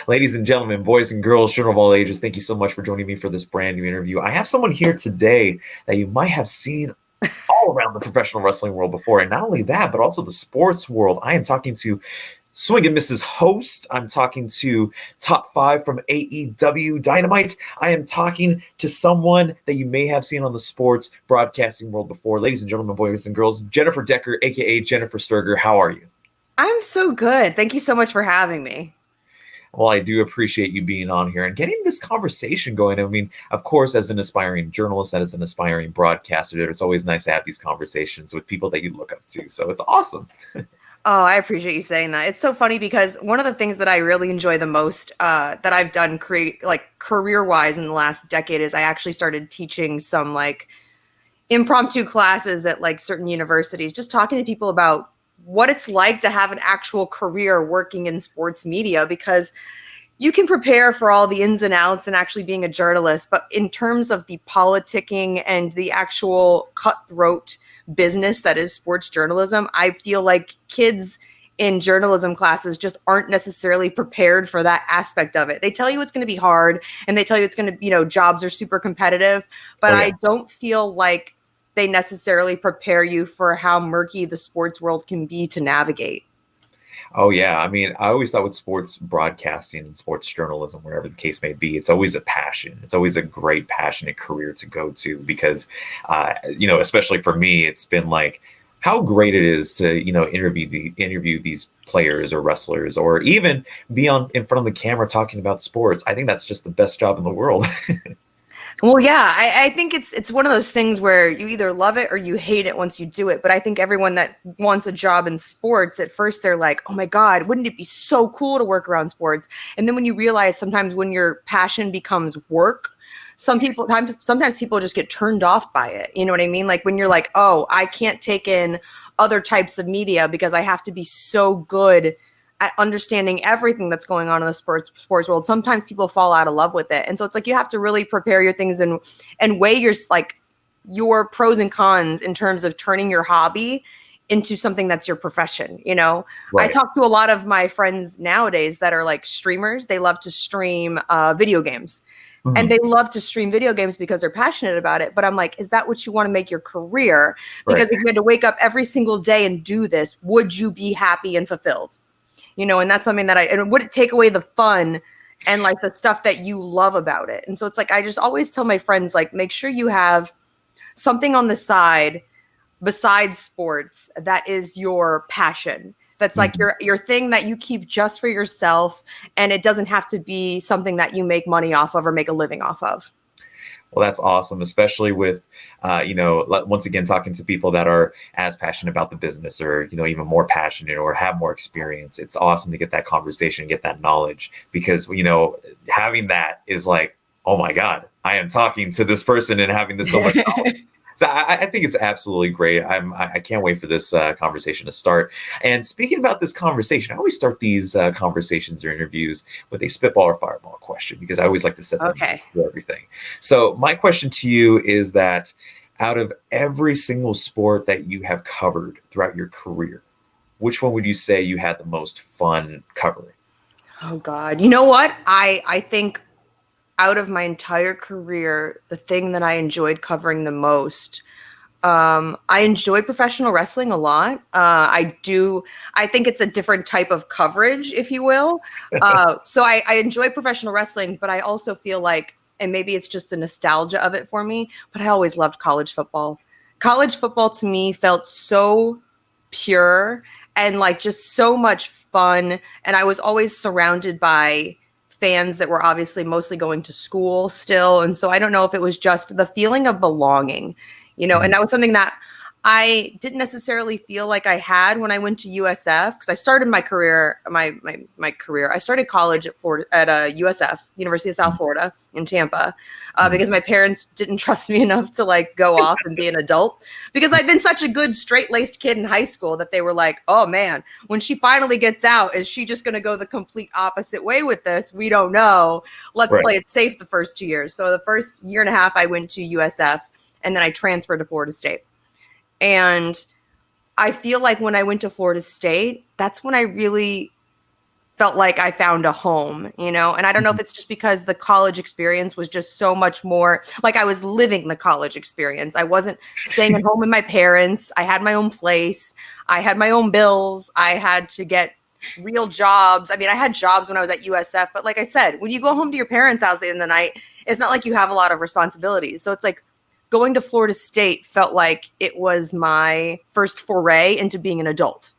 Ladies and gentlemen, boys and girls, children of all ages, thank you so much for joining me for this brand new interview. I have someone here today that you might have seen all around the professional wrestling world before. And not only that, but also the sports world. I am talking to Swing and Mrs. Host. I'm talking to Top 5 from AEW Dynamite. I am talking to someone that you may have seen on the sports broadcasting world before. Ladies and gentlemen, boys and girls, Jennifer Decker, aka Jennifer Sturger. How are you? I'm so good. Thank you so much for having me. Well, I do appreciate you being on here and getting this conversation going. I mean, of course, as an aspiring journalist and as an aspiring broadcaster, it's always nice to have these conversations with people that you look up to. So it's awesome. Oh, I appreciate you saying that. It's so funny because one of the things that I really enjoy the most that I've done career-wise in the last decade is I actually started teaching some impromptu classes at certain universities, just talking to people about what it's like to have an actual career working in sports media, because you can prepare for all the ins and outs and actually being a journalist. But in terms of the politicking and the actual cutthroat business that is sports journalism, I feel like kids in journalism classes just aren't necessarily prepared for that aspect of it. They tell you it's going to be hard and they tell you it's going to, jobs are super competitive, but I don't feel like they necessarily prepare you for how murky the sports world can be to navigate. Oh, yeah. I mean, I always thought with sports broadcasting and sports journalism, wherever the case may be, it's always a passion. It's always a great, passionate career to go to because, especially for me, it's been like how great it is to, interview these players or wrestlers or even be in front of the camera talking about sports. I think that's just the best job in the world. Well, yeah, I think it's one of those things where you either love it or you hate it once you do it. But I think everyone that wants a job in sports, at first they're like, oh my God, wouldn't it be so cool to work around sports? And then when you realize sometimes when your passion becomes work, sometimes people just get turned off by it. You know what I mean? Like when you're like, oh, I can't take in other types of media because I have to be so good at understanding everything that's going on in the sports world. Sometimes people fall out of love with it. And so it's like you have to really prepare your things and weigh your pros and cons in terms of turning your hobby into something that's your profession. Right. I talk to a lot of my friends nowadays that are streamers. They love to stream video games. Mm-hmm. And they love to stream video games because they're passionate about it. But I'm like, is that what you want to make your career? Because if you had to wake up every single day and do this, would you be happy and fulfilled? And that's something that and would it take away the fun and the stuff that you love about it? And so it's I just always tell my friends, make sure you have something on the side besides sports that is your passion. That's your thing that you keep just for yourself. And it doesn't have to be something that you make money off of or make a living off of. Well, that's awesome, especially with, once again, talking to people that are as passionate about the business or, even more passionate or have more experience. It's awesome to get that conversation, get that knowledge, because, having that is like, oh, my God, I am talking to this person and having this so much knowledge. So I think it's absolutely great. I can't wait for this conversation to start. And speaking about this conversation, I always start these conversations or interviews with a spitball or fireball question because I always like to set them up for everything. So my question to you is that out of every single sport that you have covered throughout your career, which one would you say you had the most fun covering? Oh, God. You know what? I think out of my entire career, the thing that I enjoyed covering the most, I enjoy professional wrestling a lot. I think it's a different type of coverage, if you will. So I enjoy professional wrestling, but I also feel like, and maybe it's just the nostalgia of it for me, but I always loved college football. College football to me felt so pure and just so much fun. And I was always surrounded by fans that were obviously mostly going to school still. And so I don't know if it was just the feeling of belonging, and that was something that I didn't necessarily feel like I had when I went to USF, because I started my career, I started college at USF, University of South Florida in Tampa, because my parents didn't trust me enough to go off and be an adult, because I'd been such a good straight-laced kid in high school that they were like, oh man, when she finally gets out, is she just going to go the complete opposite way with this? We don't know. Let's play it safe the first 2 years. So the first year and a half I went to USF, and then I transferred to Florida State. And I feel like when I went to Florida State, that's when I really felt like I found a home, you know? And I don't know if it's just because the college experience was just so much more like I was living the college experience. I wasn't staying at home with my parents. I had my own place. I had my own bills. I had to get real jobs. I mean, I had jobs when I was at USF, but like I said, when you go home to your parents' house at the end of the night, it's not like you have a lot of responsibilities. So it's like going to Florida State felt like it was my first foray into being an adult.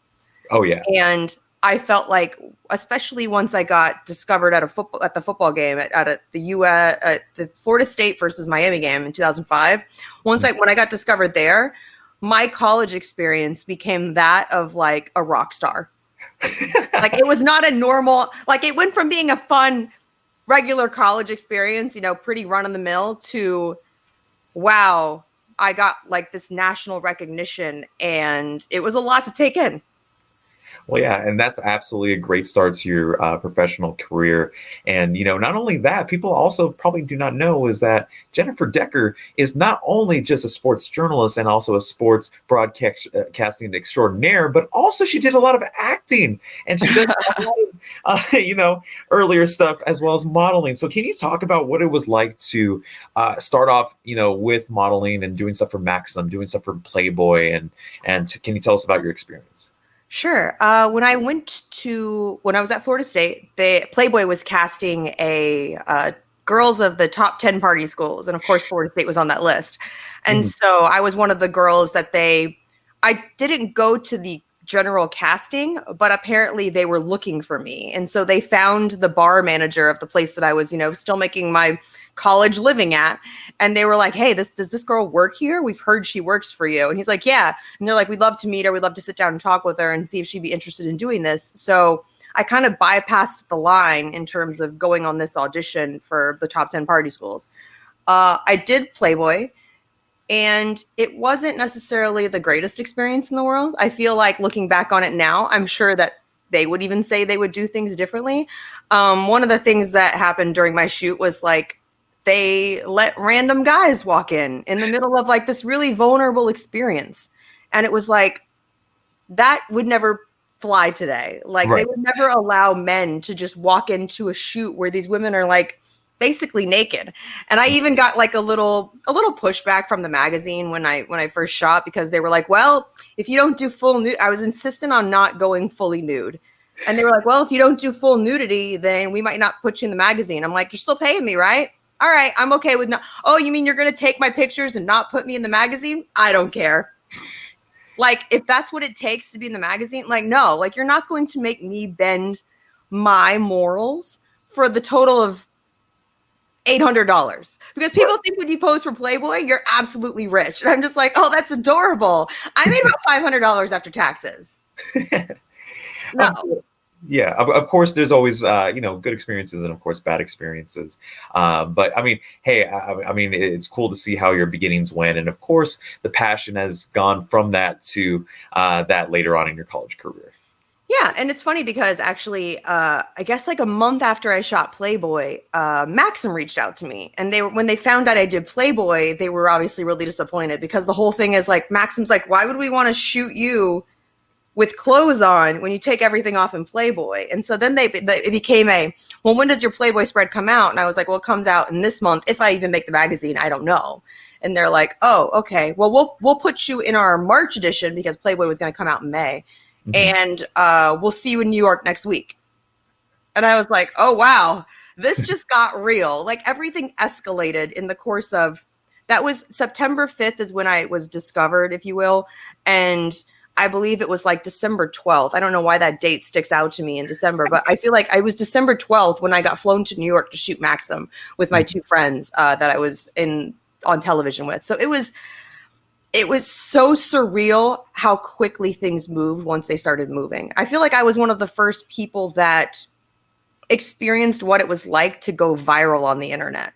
Oh yeah. And I felt like, especially once I got discovered at the football game at the Florida State versus Miami game in 2005. When I got discovered there, my college experience became that of like a rock star. Like it was not a normal, like it went from being a fun, regular college experience, you know, pretty run of the mill to, wow, I got like this national recognition, and it was a lot to take in. Well, yeah, and that's absolutely a great start to your professional career. And, you know, not only that, people also probably do not know is that Jennifer Decker is not only just a sports journalist and also a sports broadcasting extraordinaire, but also she did a lot of acting, and she does a lot of, you know, earlier stuff as well as modeling. So can you talk about what it was like to start off, you know, with modeling and doing stuff for Maxim, doing stuff for Playboy, and can you tell us about your experience? Sure. When I was at Florida State, Playboy was casting a girls of the top 10 party schools. And of course, Florida State was on that list. And so I was one of the girls that I didn't go to the general casting, but apparently they were looking for me. And so they found the bar manager of the place that I was, you know, still making my college living at. And they were like, hey, does this girl work here? We've heard she works for you. And he's like, yeah. And they're like, we'd love to meet her. We'd love to sit down and talk with her and see if she'd be interested in doing this. So I kind of bypassed the line in terms of going on this audition for the top 10 party schools. I did Playboy, and it wasn't necessarily the greatest experience in the world. I feel like looking back on it now, I'm sure that they would even say they would do things differently. One of the things that happened during my shoot was like, they let random guys walk in the middle of like this really vulnerable experience. And it was like, that would never fly today. Like They would never allow men to just walk into a shoot where these women are like basically naked. And I even got like a little pushback from the magazine when I first shot, because they were like, well, if you don't do full nude, I was insistent on not going fully nude. And they were like, well, if you don't do full nudity, then we might not put you in the magazine. I'm like, you're still paying me, right? All right, I'm okay with not. Oh, you mean you're going to take my pictures and not put me in the magazine? I don't care. Like, if that's what it takes to be in the magazine, like, no, like, you're not going to make me bend my morals for the total of $800. Because people think when you pose for Playboy, you're absolutely rich. And I'm just like, oh, that's adorable. I made about $500 after taxes. No. Yeah, of course, there's always, you know, good experiences and, of course, bad experiences. But, I mean, hey, I mean, it's cool to see how your beginnings went. And, of course, the passion has gone from that to that later on in your college career. Yeah, and it's funny because actually, I guess like a month after I shot Playboy, Maxim reached out to me. And when they found out I did Playboy, they were obviously really disappointed, because the whole thing is like, Maxim's like, why would we want to shoot you with clothes on when you take everything off in Playboy? And so then it became well, when does your Playboy spread come out? And I was like, well, it comes out in this month. If I even make the magazine, I don't know. And they're like, oh, okay, well, we'll put you in our March edition, because Playboy was going to come out in May. And we'll see you in New York next week. And I was like, oh, wow, this just got real. Like, everything escalated in the course of, that was September 5th is when I was discovered, if you will. And I believe it was like December 12th. I don't know why that date sticks out to me in December, but I feel like I was December 12th when I got flown to New York to shoot Maxim with my two friends that I was on television with. So it was so surreal how quickly things moved once they started moving. I feel like I was one of the first people that experienced what it was like to go viral on the internet.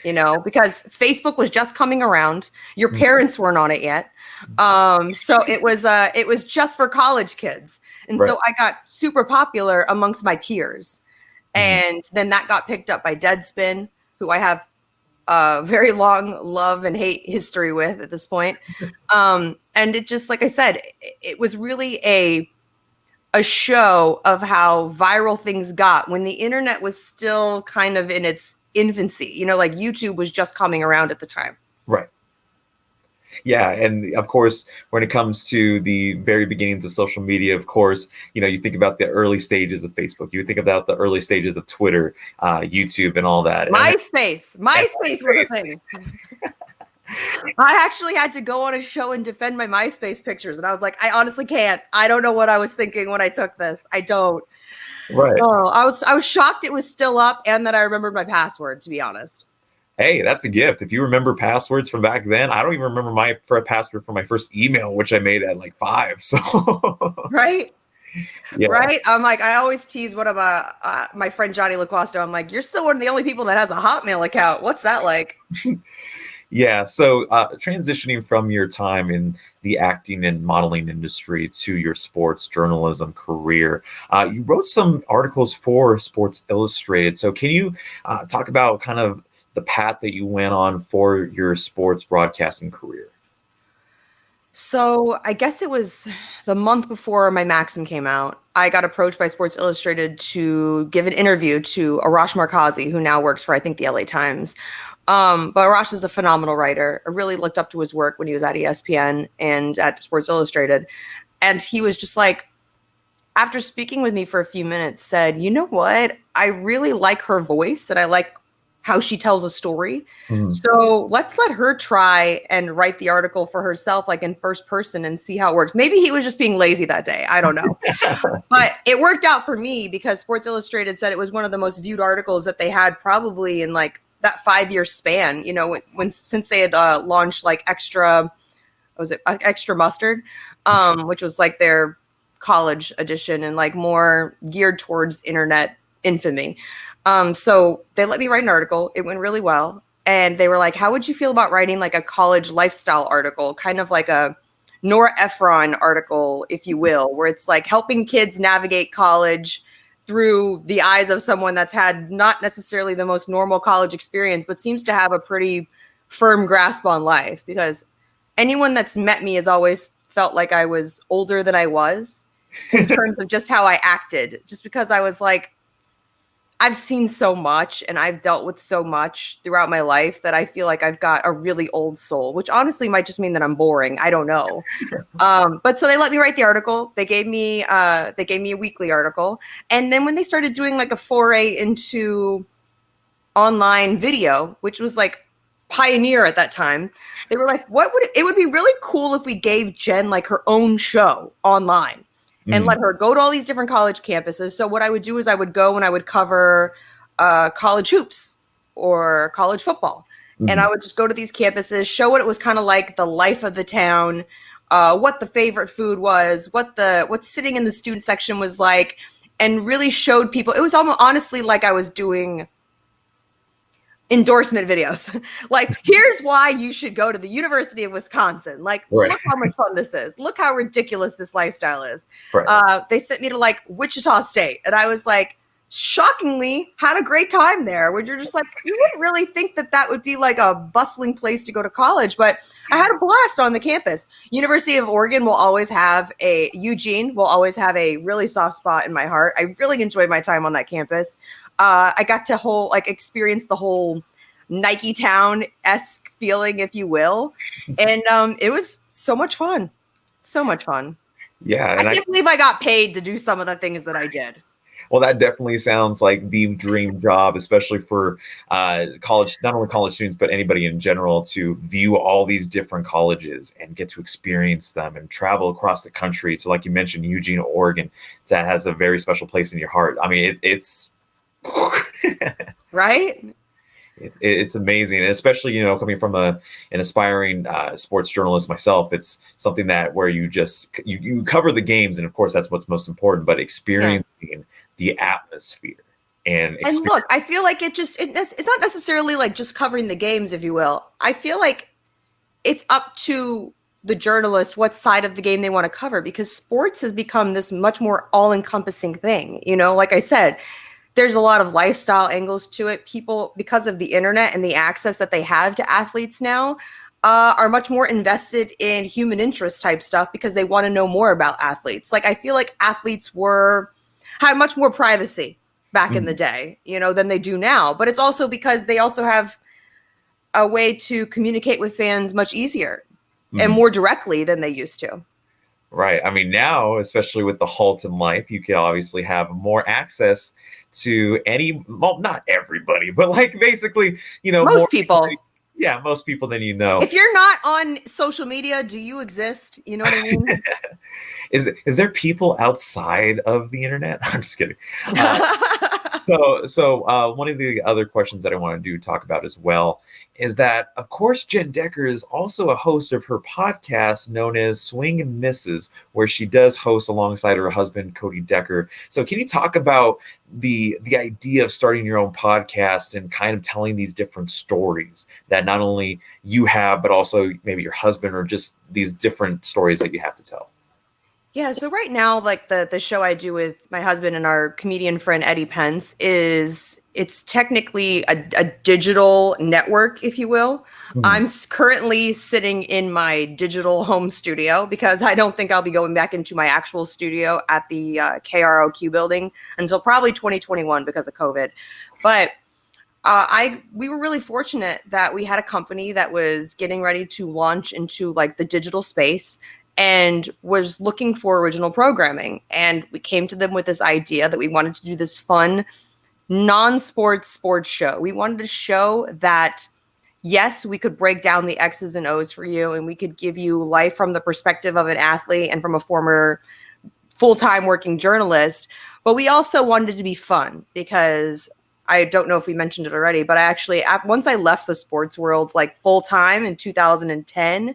You know, because Facebook was just coming around. Your parents weren't on it yet. So it was just for college kids. And so I got super popular amongst my peers. And then that got picked up by Deadspin, who I have a very long love and hate history with at this point. And it just, like I said, it was really a a show of how viral things got when the internet was still kind of in its infancy. You know, like YouTube was just coming around at the time. Right. Yeah, and of course, when it comes to the very beginnings of social media, of course, you know, you think about the early stages of Facebook, you think about the early stages of Twitter, YouTube, and all that. MySpace was a thing. I actually had to go on a show and defend my MySpace pictures, and I was like, I honestly can't. I don't know what I was thinking when I took this. I don't. Right. Oh, I was shocked it was still up, and that I remembered my password, to be honest. Hey, that's a gift. If you remember passwords from back then, I don't even remember my password for my first email, which I made at like 5. So right. Yeah. Right. I'm like, I always tease one of my friend Johnny LaQuasto. I'm like, you're still one of the only people that has a Hotmail account. What's that like? Yeah. So transitioning from your time in the acting and modeling industry to your sports journalism career, you wrote some articles for Sports Illustrated. So can you talk about kind of the path that you went on for your sports broadcasting career? So I guess it was the month before my Maxim came out. I got approached by Sports Illustrated to give an interview to Arash Markazi, who now works for, I think, the LA Times. But Arash is a phenomenal writer. I really looked up to his work when he was at ESPN and at Sports Illustrated. And he was just like, after speaking with me for a few minutes, said, you know what? I really like her voice and I like how she tells a story. So let's let her try and write the article for herself, like in first person, and see how it works. Maybe he was just being lazy that day. I don't know. But it worked out for me because Sports Illustrated said it was one of the most viewed articles that they had probably in like that 5-year span, you know, since they had launched like extra mustard, which was like their college edition and like more geared towards internet infamy. So they let me write an article. It went really well. And they were like, how would you feel about writing like a college lifestyle article, kind of like a Nora Ephron article, if you will, where it's like helping kids navigate college through the eyes of someone that's had not necessarily the most normal college experience, but seems to have a pretty firm grasp on life, because anyone that's met me has always felt like I was older than I was in terms of just how I acted, just because I was like, I've seen so much and I've dealt with so much throughout my life that I feel like I've got a really old soul, which honestly might just mean that I'm boring. I don't know. But so they let me write the article. They gave me a weekly article. And then when they started doing like a foray into online video, which was like pioneer at that time, they were like, it would be really cool if we gave Jen like her own show online. And let her go to all these different college campuses. So what I would do is I would go and I would cover college hoops or college football. And I would just go to these campuses, show what it was kind of like, the life of the town, what the favorite food was, what sitting in the student section was like, and really showed people. It was almost honestly like I was doing endorsement videos. Like, here's why you should go to the University of Wisconsin. Like, Right. Look how much fun this is. Look how ridiculous this lifestyle is. Right. They sent me to like Wichita State, and I was like, shockingly had a great time there, where you're just like, you wouldn't really think that would be like a bustling place to go to college, but I had a blast on the campus. University of Oregon Eugene will always have a really soft spot in my heart. I really enjoyed my time on that campus. I got to experience the whole Nike Town-esque feeling, if you will. And it was so much fun. So much fun. Yeah. And I can't believe I got paid to do some of the things that I did. Well, that definitely sounds like the dream job, especially for college, not only college students, but anybody in general, to view all these different colleges and get to experience them and travel across the country. So like you mentioned, Eugene, Oregon, that has a very special place in your heart. I mean, it's right. It's amazing, and especially, coming from an aspiring sports journalist myself, it's something that where you cover the games, and of course that's what's most important, but experiencing the atmosphere and look, I feel like it's not necessarily like just covering the games, if you will. I feel like it's up to the journalist what side of the game they want to cover, because sports has become this much more all-encompassing thing. Like I said, there's a lot of lifestyle angles to it. People, because of the internet and the access that they have to athletes now, are much more invested in human interest type stuff because they want to know more about athletes. Like, I feel like athletes had much more privacy back in the day, than they do now. But it's also because they also have a way to communicate with fans much easier and more directly than they used to. Right. I mean, now, especially with the halt in life, you can obviously have more access to not everybody, but like basically, most people. Yeah, most people than you know. If you're not on social media, do you exist? You know what I mean? Is there people outside of the internet? I'm just kidding. So one of the other questions that I want to talk about as well is that, of course, Jen Decker is also a host of her podcast known as Swing and Misses, where she does host alongside her husband, Cody Decker. So can you talk about the idea of starting your own podcast and kind of telling these different stories that not only you have, but also maybe your husband, or just these different stories that you have to tell? Yeah, so right now, like the show I do with my husband and our comedian friend Eddie Pence it's technically a digital network, if you will. Mm-hmm. I'm currently sitting in my digital home studio because I don't think I'll be going back into my actual studio at the KROQ building until probably 2021 because of COVID. But we were really fortunate that we had a company that was getting ready to launch into like the digital space and was looking for original programming. And we came to them with this idea that we wanted to do this fun, non-sports sports show. We wanted to show that, yes, we could break down the X's and O's for you, and we could give you life from the perspective of an athlete and from a former full-time working journalist. But we also wanted it to be fun because I don't know if we mentioned it already, but once I left the sports world like full-time in 2010,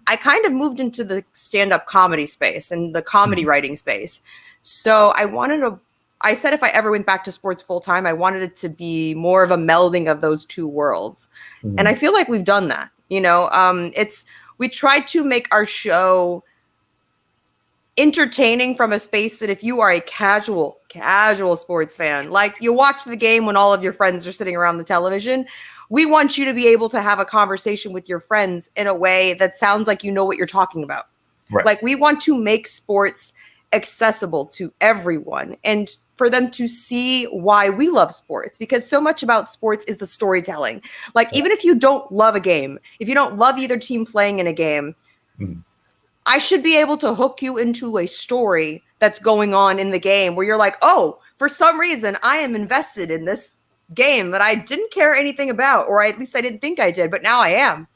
I kind of moved into the stand-up comedy space and the comedy writing space. So I said if I ever went back to sports full-time, I wanted it to be more of a melding of those two worlds. Mm-hmm. And I feel like we've done that. We tried to make our show entertaining from a space that if you are a casual sports fan, like you watch the game when all of your friends are sitting around the television, we want you to be able to have a conversation with your friends in a way that sounds like you know what you're talking about. Right. Like, we want to make sports accessible to everyone and for them to see why we love sports, because so much about sports is the storytelling. Like, even if you don't love a game, if you don't love either team playing in a game, I should be able to hook you into a story that's going on in the game where you're like, oh, for some reason I am invested in this game that I didn't care anything about, or at least I didn't think I did, but now I am.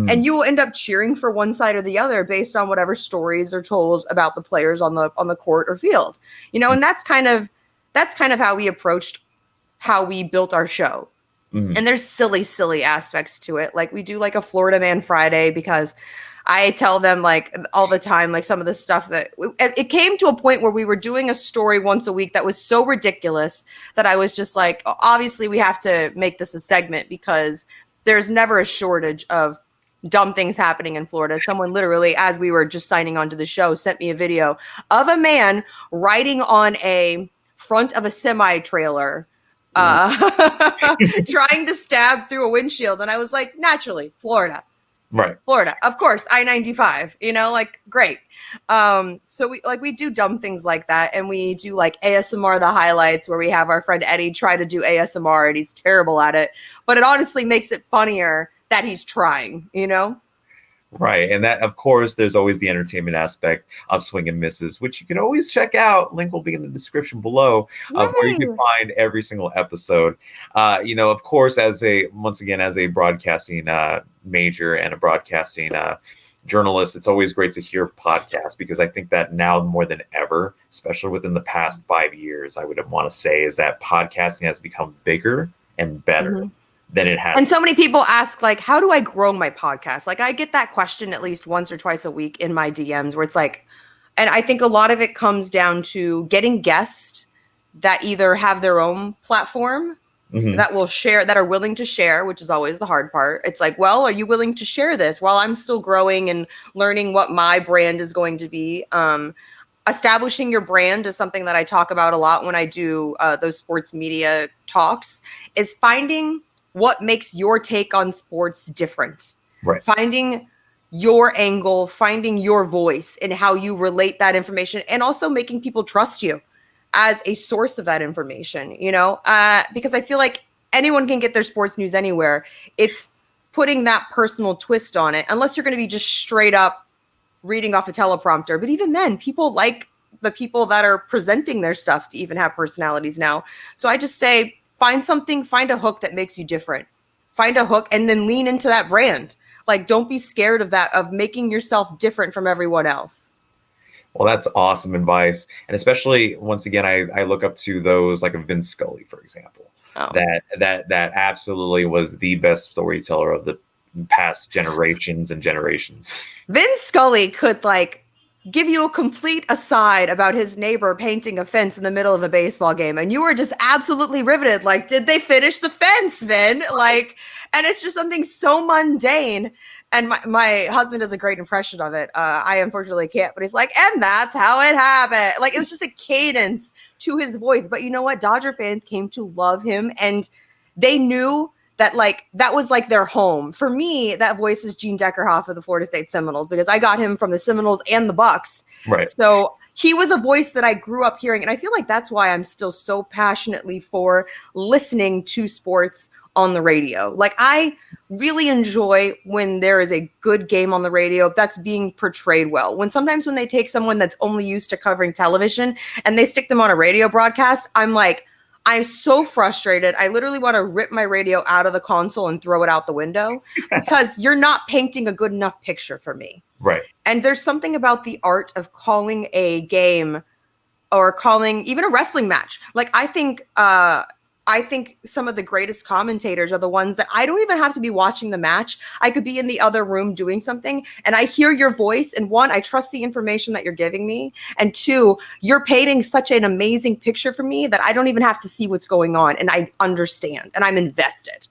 And you will end up cheering for one side or the other based on whatever stories are told about the players on the court or field. And that's kind of how we approached how we built our show. And there's silly aspects to it. Like, we do like a Florida Man Friday because I tell them like all the time, like some of the stuff that it came to a point where we were doing a story once a week that was so ridiculous that I was just like, obviously we have to make this a segment because there's never a shortage of dumb things happening in Florida. Someone literally, as we were just signing on to the show, sent me a video of a man riding on a front of a semi-trailer trying to stab through a windshield. And I was like, naturally, Florida. Right. Florida, of course, I-95, like, great. So we do dumb things like that. And we do like ASMR, the highlights, where we have our friend Eddie try to do ASMR and he's terrible at it. But it honestly makes it funnier that he's trying, Right. And that, of course, there's always the entertainment aspect of Swing and Misses, which you can always check out. Link will be in the description below of where you can find every single episode. Of course, as a broadcasting major and a broadcasting journalist, it's always great to hear podcasts, because I think that now more than ever, especially within the past 5 years, I would want to say is that podcasting has become bigger and better than it has. And so many people ask, like, how do I grow my podcast? Like, I get that question at least once or twice a week in my DMs where it's like, and I think a lot of it comes down to getting guests that either have their own platform that will share, that are willing to share, which is always the hard part. It's like, well, are you willing to share this while I'm still growing and learning what my brand is going to be? Establishing your brand is something that I talk about a lot when I do those sports media talks, is finding what makes your take on sports different. Right. Finding your angle, finding your voice and how you relate that information, and also making people trust you as a source of that information, because I feel like anyone can get their sports news anywhere. It's putting that personal twist on it, unless you're going to be just straight up reading off a teleprompter. But even then, people like the people that are presenting their stuff to even have personalities now. So I just say, find a hook that makes you different. Find a hook and then lean into that brand. Like, don't be scared of that, of making yourself different from everyone else. Well, that's awesome advice. And especially, once again, I look up to those like a Vince Scully, for example, that absolutely was the best storyteller of the past generations and generations. Vince Scully could give you a complete aside about his neighbor painting a fence in the middle of a baseball game, and you were just absolutely riveted. Like, did they finish the fence, Vin? And it's just something so mundane. And my husband does a great impression of it. I unfortunately can't, but he's like, and that's how it happened. Like, it was just a cadence to his voice. But you know what? Dodger fans came to love him, and they knew that that was their home. For me, that voice is Gene Deckerhoff of the Florida State Seminoles, because I got him from the Seminoles and the Bucks. Right. So he was a voice that I grew up hearing. And I feel like that's why I'm still so passionately for listening to sports on the radio. Like, I really enjoy when there is a good game on the radio that's being portrayed well. Sometimes when they take someone that's only used to covering television and they stick them on a radio broadcast, I'm so frustrated. I literally want to rip my radio out of the console and throw it out the window, because you're not painting a good enough picture for me. Right. And there's something about the art of calling a game or calling even a wrestling match. I think some of the greatest commentators are the ones that I don't even have to be watching the match. I could be in the other room doing something, and I hear your voice. And one, I trust the information that you're giving me. And two, you're painting such an amazing picture for me that I don't even have to see what's going on. And I understand, and I'm invested.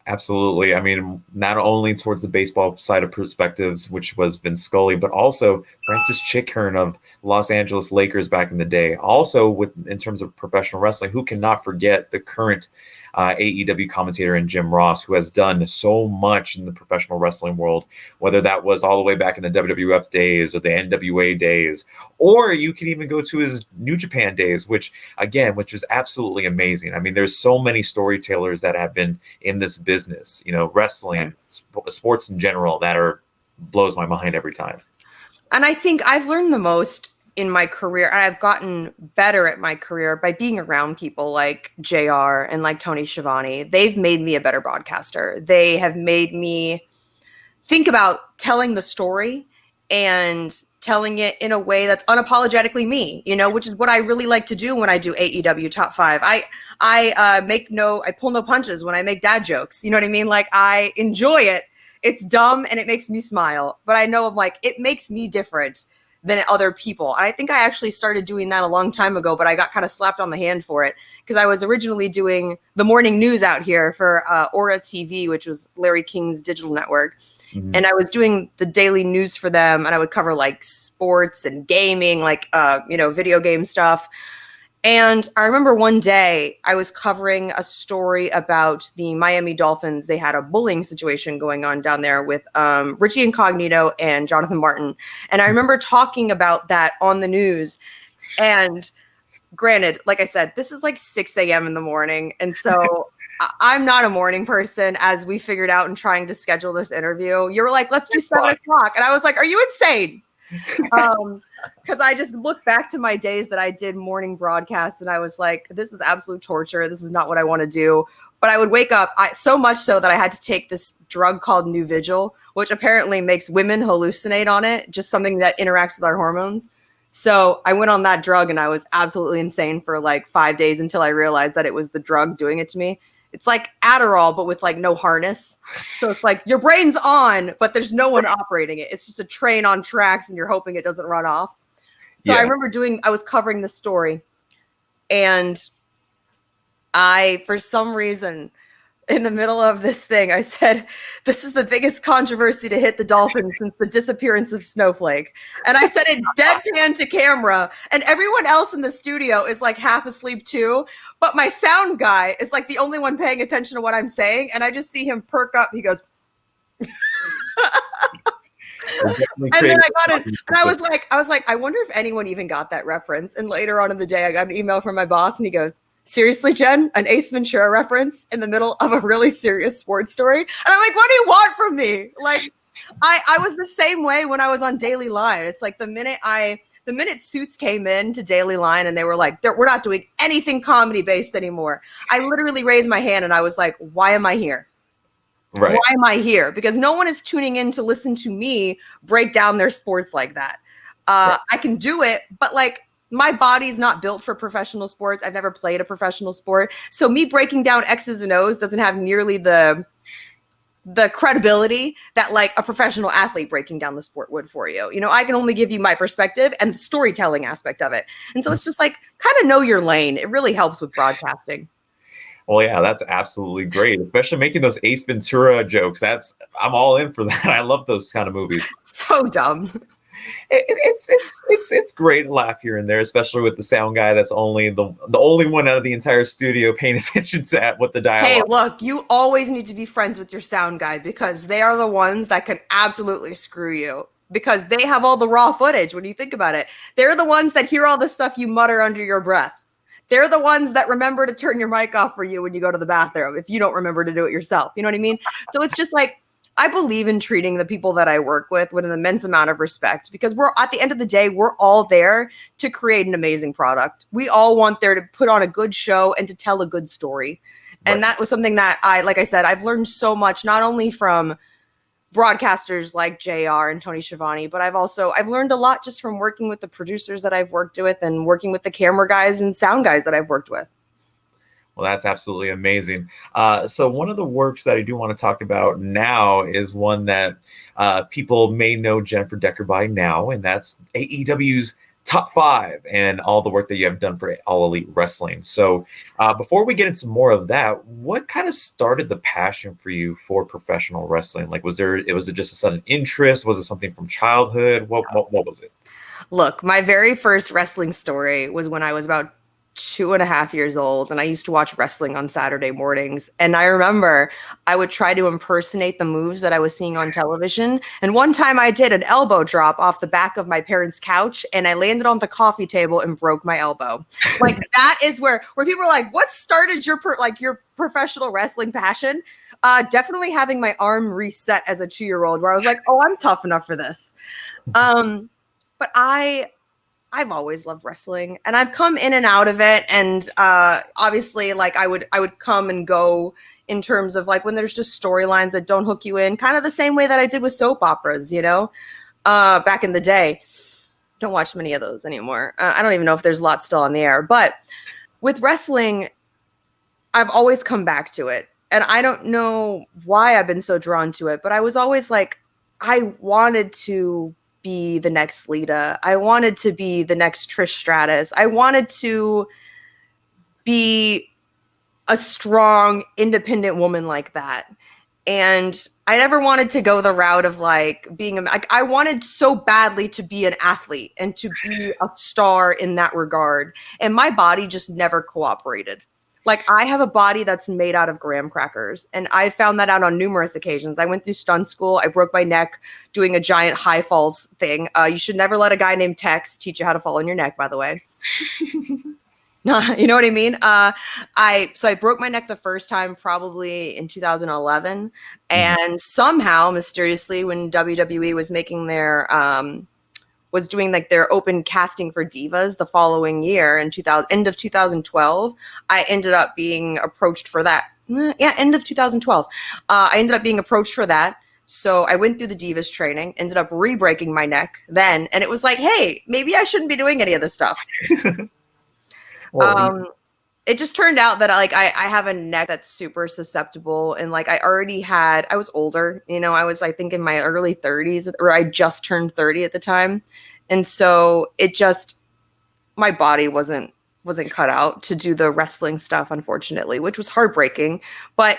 Absolutely. I mean, not only towards the baseball side of perspectives, which was Vince Scully, but also Francis Chickhern of Los Angeles Lakers back in the day. Also, in terms of professional wrestling, who cannot forget the current AEW commentator in Jim Ross, who has done so much in the professional wrestling world, whether that was all the way back in the WWF days or the NWA days, or you can even go to his New Japan days, which is absolutely amazing. I mean, there's so many storytellers that have been in this business, wrestling, sports in general, that blows my mind every time. And I think I've learned the most in my career, and I've gotten better at my career by being around people like JR and like Tony Schiavone. They've made me a better broadcaster. They have made me think about telling the story and telling it in a way that's unapologetically me, which is what I really like to do when I do AEW Top 5. I pull no punches when I make dad jokes. You know what I mean? Like, I enjoy it. It's dumb and it makes me smile, but I know it makes me different than other people. And I think I actually started doing that a long time ago, but I got kind of slapped on the hand for it, because I was originally doing the morning news out here for Aura TV, which was Larry King's digital network. Mm-hmm. And I was doing the daily news for them, and I would cover sports and gaming, video game stuff. And I remember one day I was covering a story about the Miami Dolphins. They had a bullying situation going on down there with Richie Incognito and Jonathan Martin. And I remember talking about that on the news. And granted, like I said, this is 6 a.m. in the morning. And so I'm not a morning person, as we figured out in trying to schedule this interview. You were like, let's do 7 o'clock. And I was like, are you insane? Because I just look back to my days that I did morning broadcasts, and I was like, this is absolute torture. This is not what I want to do. But I would wake up so much so that I had to take this drug called Nuvigil, which apparently makes women hallucinate on it, just something that interacts with our hormones. So I went on that drug, and I was absolutely insane for 5 days until I realized that it was the drug doing it to me. It's like Adderall, but with no harness. So it's your brain's on, but there's no one operating it. It's just a train on tracks, and you're hoping it doesn't run off. So yeah. I remember I was covering this story, and for some reason, in the middle of this thing, I said, this is the biggest controversy to hit the Dolphins since the disappearance of Snowflake. And I said it deadpan to camera, and everyone else in the studio is half asleep too. But my sound guy is the only one paying attention to what I'm saying. And I just see him perk up. He goes, And then I got it, and I was like, I wonder if anyone even got that reference. And later on in the day, I got an email from my boss, and he goes, "Seriously, Jen, an Ace Ventura reference in the middle of a really serious sports story?" And I'm like, "What do you want from me?" Like, I was the same way when I was on Daily Line. It's like the minute Suits came in to Daily Line and they were like, "We're not doing anything comedy based anymore," I literally raised my hand and I was like, "Why am I here? Right. Why am I here?" Because no one is tuning in to listen to me break down their sports like that. Right. I can do it, but like my body's not built for professional sports. I've never played a professional sport. So me breaking down X's and O's doesn't have nearly the credibility that like a professional athlete breaking down the sport would for you. You know, I can only give you my perspective and the storytelling aspect of it. And so it's just like kind of know your lane. It really helps with broadcasting. Well, yeah, that's absolutely great, especially making those Ace Ventura jokes. I'm all in for that. I love those kind of movies. So dumb. It's great to laugh here and there, especially with the sound guy that's only the only one out of the entire studio paying attention to what the dialogue. Hey, look, you always need to be friends with your sound guy because they are the ones that can absolutely screw you because they have all the raw footage. When you think about it, they're the ones that hear all the stuff you mutter under your breath. They're the ones that remember to turn your mic off for you when you go to the bathroom if you don't remember to do it yourself. You know what I mean? So it's just like, I believe in treating the people that I work with an immense amount of respect because we're at the end of the day, we're all there to create an amazing product. We all want there to put on a good show and to tell a good story. Right. And that was something that like I said, I've learned so much, not only from broadcasters like JR and Tony Schiavone, but I've learned a lot just from working with the producers that I've worked with and working with the camera guys and sound guys that I've worked with. Well, that's absolutely amazing. So one of the works that I do want to talk about now is one that people may know Jennifer Decker by now, and that's AEW's Top 5 and all the work that you have done for All Elite Wrestling. So before we get into more of that, what kind of started the passion for you for professional wrestling? Like, was it just a sudden interest? Was it something from childhood? What was it? Look, my very first wrestling story was when I was about 2.5 years old, and I used to watch wrestling on Saturday mornings. And I remember I would try to impersonate the moves that I was seeing on television. And one time I did an elbow drop off the back of my parents' couch, and I landed on the coffee table and broke my elbow. Like that is where people are like, "What started your professional wrestling passion?" Definitely having my arm reset as a 2-year-old, where I was like, "Oh, I'm tough enough for this." But I've always loved wrestling, and I've come in and out of it. And obviously, like I would come and go in terms of like when there's just storylines that don't hook you in, kind of the same way that I did with soap operas, you know, back in the day. Don't watch many of those anymore. I don't even know if there's a lot still on the air. But with wrestling, I've always come back to it. And I don't know why I've been so drawn to it, but I was always like, I wanted to be the next Lita. I wanted to be the next Trish Stratus. I wanted to be a strong, independent woman like that. And I never wanted to go the route of like being I wanted so badly to be an athlete and to be a star in that regard. And my body just never cooperated. Like I have a body that's made out of graham crackers, and I found that out on numerous occasions. I went through stunt school. I broke my neck doing a giant high falls thing. You should never let a guy named Tex teach you how to fall on your neck, by the way. No, you know what I mean? I broke my neck the first time probably in 2011, and somehow mysteriously when WWE was making their was doing like their open casting for divas the following year in end of 2012, I ended up being approached for that. Yeah, end of 2012. I ended up being approached for that. So I went through the divas training, ended up re-breaking my neck then, and it was like, hey, maybe I shouldn't be doing any of this stuff. It just turned out that I have a neck that's super susceptible, and like I was older, you know, I was I think in my early 30s, or I just turned 30 at the time. And so it just, my body wasn't cut out to do the wrestling stuff, unfortunately, which was heartbreaking. But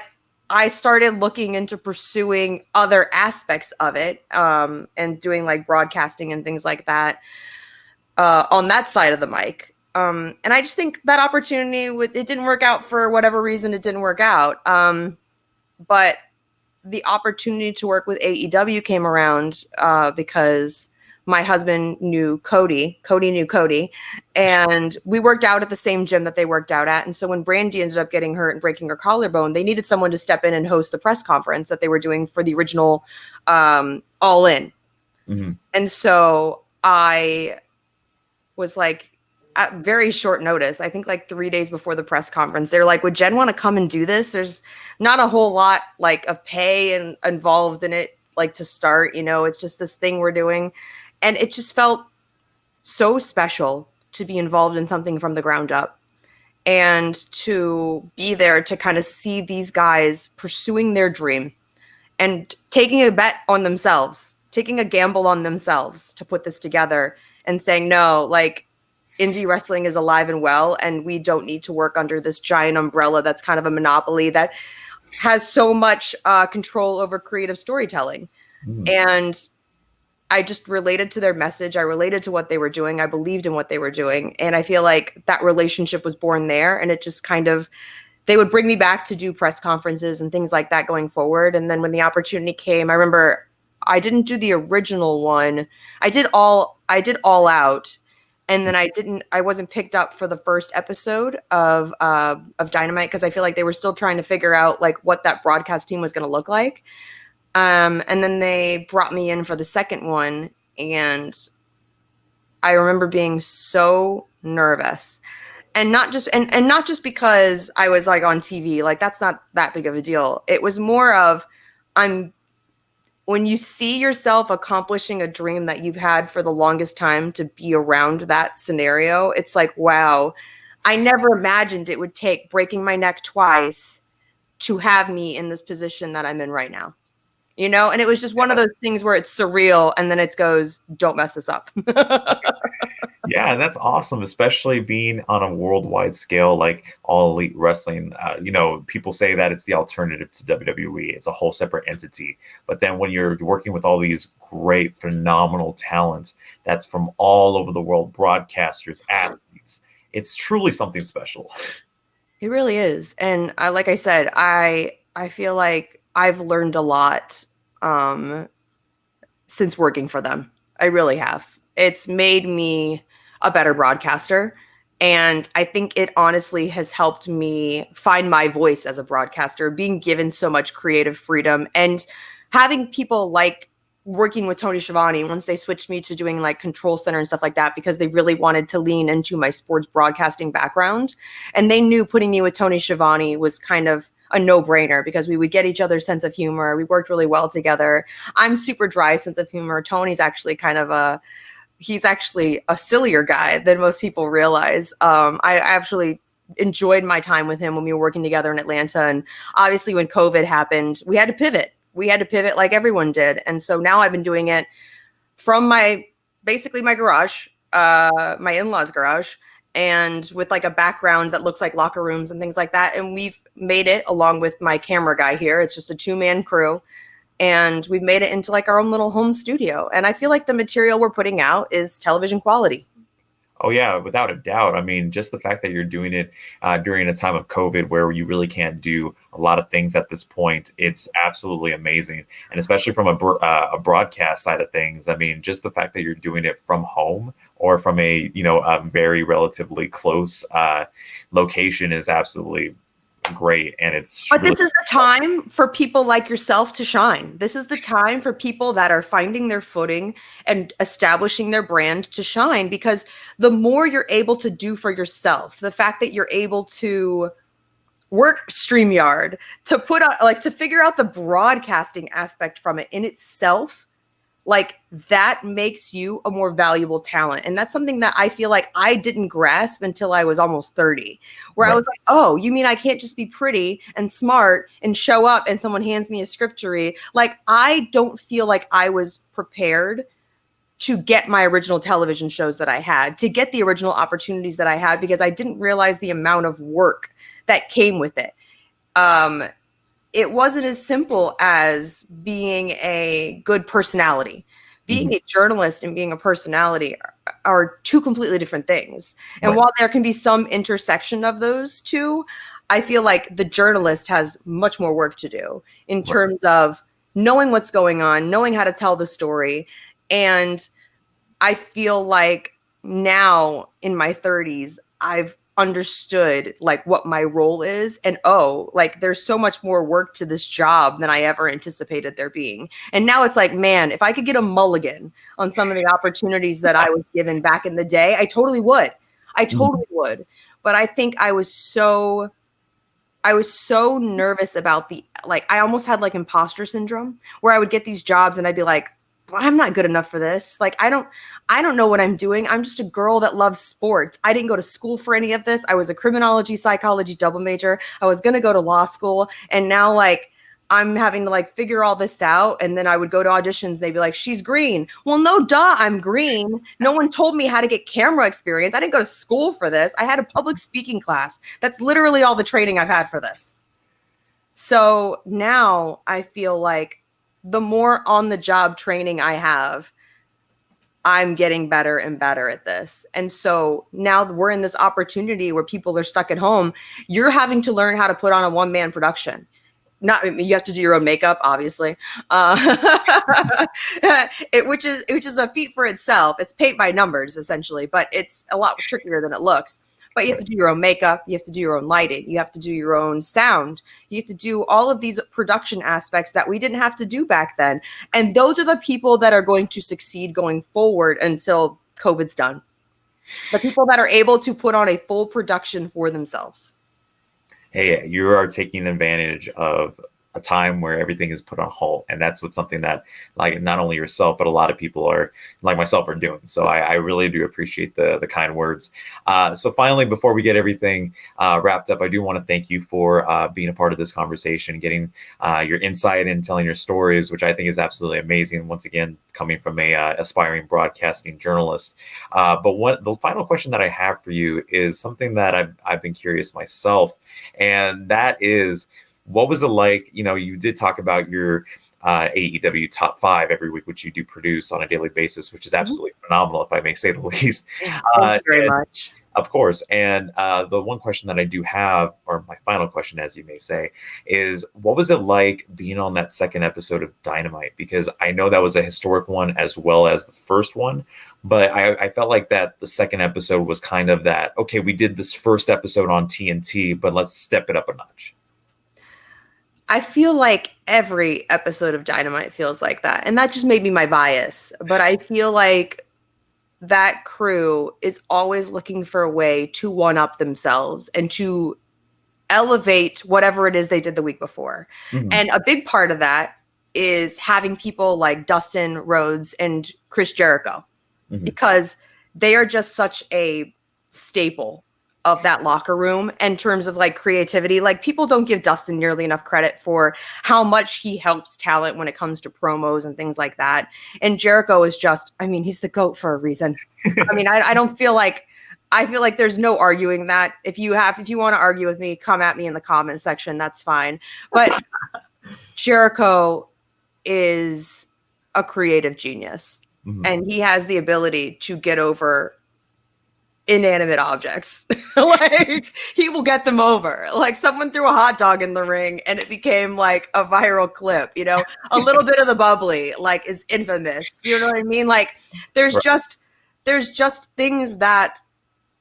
I started looking into pursuing other aspects of it, and doing like broadcasting and things like that, on that side of the mic. And I just think that opportunity it didn't work out for whatever reason. It didn't work out. But the opportunity to work with AEW came around because my husband knew Cody. Cody knew Cody. And we worked out at the same gym that they worked out at. And so when Brandy ended up getting hurt and breaking her collarbone, they needed someone to step in and host the press conference that they were doing for the original All In. Mm-hmm. And so I was like, at very short notice, I think like 3 days before the press conference, they're like, would Jen want to come and do this? There's not a whole lot like of pay and involved in it, like to start, it's just this thing we're doing. And it just felt so special to be involved in something from the ground up and to be there to kind of see these guys pursuing their dream and taking a bet on themselves, taking a gamble on themselves to put this together and saying, no, like indie wrestling is alive and well, and we don't need to work under this giant umbrella that's kind of a monopoly that has so much control over creative storytelling. And I just related to their message. I related to what they were doing. I believed in what they were doing. And I feel like that relationship was born there. And it just kind of, they would bring me back to do press conferences and things like that going forward. And then when the opportunity came, I remember I didn't do the original one. I did all out. And then I wasn't picked up for the first episode of Dynamite because I feel like they were still trying to figure out like what that broadcast team was going to look like. And then they brought me in for the second one, and I remember being so nervous, and not just because I was like on TV, like that's not that big of a deal. It was more of when you see yourself accomplishing a dream that you've had for the longest time to be around that scenario, it's like, wow, I never imagined it would take breaking my neck twice to have me in this position that I'm in right now. And it was just one of those things where it's surreal and then it goes, don't mess this up. Yeah, that's awesome, especially being on a worldwide scale like All Elite Wrestling. People say that it's the alternative to WWE. It's a whole separate entity. But then when you're working with all these great, phenomenal talents that's from all over the world, broadcasters, athletes, it's truly something special. It really is. And like I said, I feel like I've learned a lot since working for them. I really have. It's made me a better broadcaster. And I think it honestly has helped me find my voice as a broadcaster, being given so much creative freedom and having people like working with Tony Schiavone once they switched me to doing like Control Center and stuff like that, because they really wanted to lean into my sports broadcasting background. And they knew putting me with Tony Schiavone was kind of a no-brainer because we would get each other's sense of humor. We worked really well together. I'm super dry sense of humor. Tony's actually he's actually a sillier guy than most people realize. I actually enjoyed my time with him when we were working together in Atlanta. And obviously when COVID happened, we had to pivot. We had to pivot like everyone did. And so now I've been doing it from basically my garage, my in-laws' garage, and with like a background that looks like locker rooms and things like that. And we've made it along with my camera guy here. It's just a 2-man crew. And we've made it into like our own little home studio. And I feel like the material we're putting out is television quality. Oh, yeah, without a doubt. I mean, just the fact that you're doing it during a time of COVID where you really can't do a lot of things at this point, it's absolutely amazing. And especially from a broadcast side of things, I mean, just the fact that you're doing it from home or from a very relatively close location is absolutely great. And but this is the time for people like yourself to shine. This is the time for people that are finding their footing and establishing their brand to shine, because the more you're able to do for yourself, the fact that you're able to work StreamYard, to put out, like, to figure out the broadcasting aspect from it in itself, like that makes you a more valuable talent. And that's something that I feel like I didn't grasp until I was almost 30, where I was like, oh, you mean I can't just be pretty and smart and show up and someone hands me a script to read? Like, I don't feel like I was prepared to get my original television shows that I had, to get the original opportunities that I had, because I didn't realize the amount of work that came with it. It wasn't as simple as being a good personality. Being a journalist and being a personality are two completely different things. And while there can be some intersection of those two, I feel like the journalist has much more work to do in terms of knowing what's going on, knowing how to tell the story. And I feel like now in my 30s, I've understood like what my role is, and like there's so much more work to this job than I ever anticipated there being. And now it's like, man, if I could get a mulligan on some of the opportunities that I was given back in the day, I totally would. Would. But I think I was so nervous about I almost had like imposter syndrome, where I would get these jobs and I'd be like, well, I'm not good enough for this. Like, I don't know what I'm doing. I'm just a girl that loves sports. I didn't go to school for any of this. I was a criminology, psychology double major. I was going to go to law school. And now like, I'm having to like figure all this out. And then I would go to auditions. They'd be like, she's green. Well, no, duh, I'm green. No one told me how to get camera experience. I didn't go to school for this. I had a public speaking class. That's literally all the training I've had for this. So now I feel like the more on the job training I have, I'm getting better and better at this. And so now we're in this opportunity where people are stuck at home. You're having to learn how to put on a one-man production. You have to do your own makeup, obviously, which is a feat for itself. It's paint by numbers, essentially, but it's a lot trickier than it looks. But you have to do your own makeup. You have to do your own lighting. You have to do your own sound. You have to do all of these production aspects that we didn't have to do back then. And those are the people that are going to succeed going forward until COVID's done. The people that are able to put on a full production for themselves. Hey, you are taking advantage of a time where everything is put on halt. And that's something that like not only yourself, but a lot of people are like myself are doing. So I really do appreciate the kind words. So finally, before we get everything wrapped up, I do want to thank you for being a part of this conversation, getting your insight and telling your stories, which I think is absolutely amazing. Once again, coming from a aspiring broadcasting journalist. But the final question that I have for you is something that I've been curious myself. And that is, what was it like? You know, you did talk about your AEW top 5 every week, which you do produce on a daily basis, which is absolutely phenomenal, if I may say the least. Yeah, thank you very much. Of course. And the one question that I do have, or my final question, as you may say, is what was it like being on that second episode of Dynamite? Because I know that was a historic one as well as the first one, but I felt like that the second episode was kind of that, okay, we did this first episode on TNT, but let's step it up a notch. I feel like every episode of Dynamite feels like that. And that just may be my bias. But I feel like that crew is always looking for a way to one-up themselves and to elevate whatever it is they did the week before. Mm-hmm. And a big part of that is having people like Dustin Rhodes and Chris Jericho, because they are just such a staple of that locker room in terms of like creativity. Like, people don't give Dustin nearly enough credit for how much he helps talent when it comes to promos and things like that. And Jericho is just, I mean, he's the GOAT for a reason. I mean, I feel like there's no arguing that. If you want to argue with me, come at me in the comment section. That's fine. But Jericho is a creative genius, and he has the ability to get over inanimate objects. Like, he will get them over. Like, someone threw a hot dog in the ring and it became like a viral clip, you know. A little bit of the bubbly like is infamous, you know what I mean? Like, there's just things that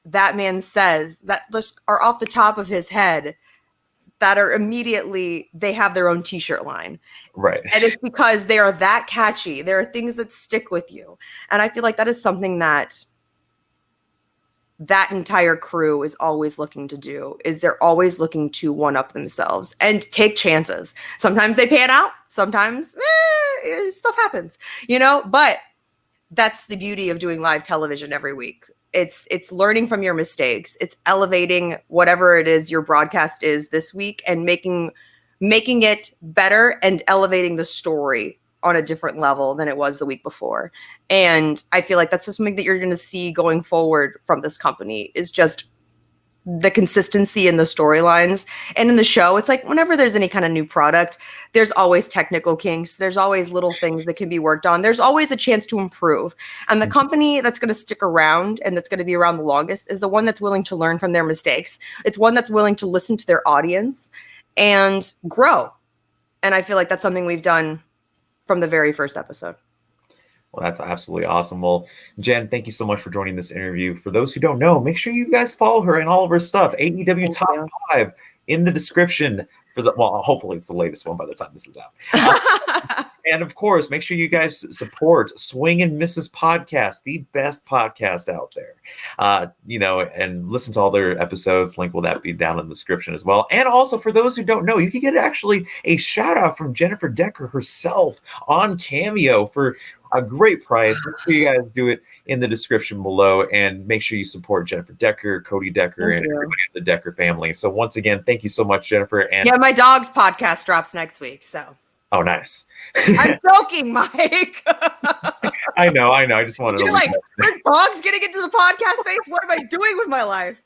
man says that just are off the top of his head that are immediately, they have their own t-shirt line. Right. And it's because they are that catchy. There are things that stick with you. And I feel like that is something that entire crew is always looking to do, is they're always looking to one up themselves and take chances. Sometimes they pan out, sometimes stuff happens, you know, but that's the beauty of doing live television every week. It's learning from your mistakes. It's elevating whatever it is your broadcast is this week and making it better and elevating the story on a different level than it was the week before. And I feel like that's something that you're going to see going forward from this company, is just the consistency in the storylines and in the show. It's like whenever there's any kind of new product, there's always technical kinks. There's always little things that can be worked on. There's always a chance to improve. And the company that's going to stick around and that's going to be around the longest is the one that's willing to learn from their mistakes. It's one that's willing to listen to their audience and grow. And I feel like that's something we've done from the very first episode. Well, that's absolutely awesome. Well, Jen, thank you so much for joining this interview. For those who don't know, make sure you guys follow her and all of her stuff. AEW Top 5 in the description for hopefully it's the latest one by the time this is out. And of course, make sure you guys support Swing and Misses podcast, the best podcast out there. And listen to all their episodes. Link will that be down in the description as well. And also for those who don't know, you can get actually a shout out from Jennifer Decker herself on Cameo for a great price. Make sure you guys do it in the description below, and make sure you support Jennifer Decker, Cody Decker, and everybody in the Decker family. So once again, thank you so much, Jennifer. And yeah, my dog's podcast drops next week. So. Oh, nice. I'm joking, Mike. I know. I just wanted to. You're like, your dog's getting into the podcast space. What am I doing with my life?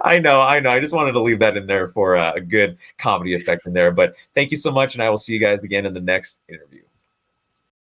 I know. I just wanted to leave that in there for a good comedy effect in there. But thank you so much, and I will see you guys again in the next interview.